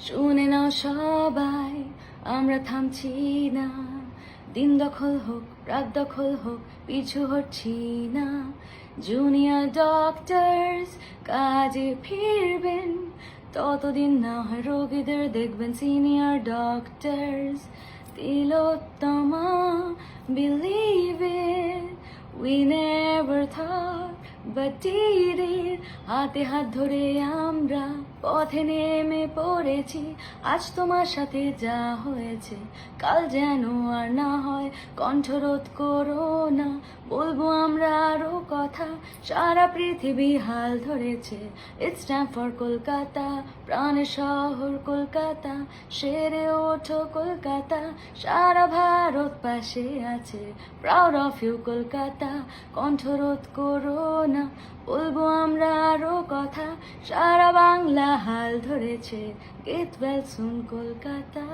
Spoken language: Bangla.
শুনে নাও সবাই, আমরা থামছি না। দিন দখল হোক, রাত দখল হোক, পিছু হটছি না। জুনিয়র ডক্টরস কাজে ফিরবেন, ততদিন না হয় রোগীদের দেখবেন senior doctors. Tilottama, believe it, we never thought but did it. হাতে হাত ধরে আমরা পথে নেমে পড়েছি। আজ তোমার সাথে যা হয়েছে কাল যেন আর না হয়। কণ্ঠরোধ করো না, বলবো আমরা আরো কথা। সারা পৃথিবী হাল ধরেছে, ইটস টাইম ফর কলকাতা। প্রাণের শহর কলকাতা, সেরে ওঠো কলকাতা। সারা ভারত পাশে আছে, প্রাউড অফ ইউ কলকাতা। কণ্ঠরোধ করো না, বলবো আমরা আরো কথা। সারা বাংলা হাল ধরেছে, গেট ওয়েল সুন কলকাতা।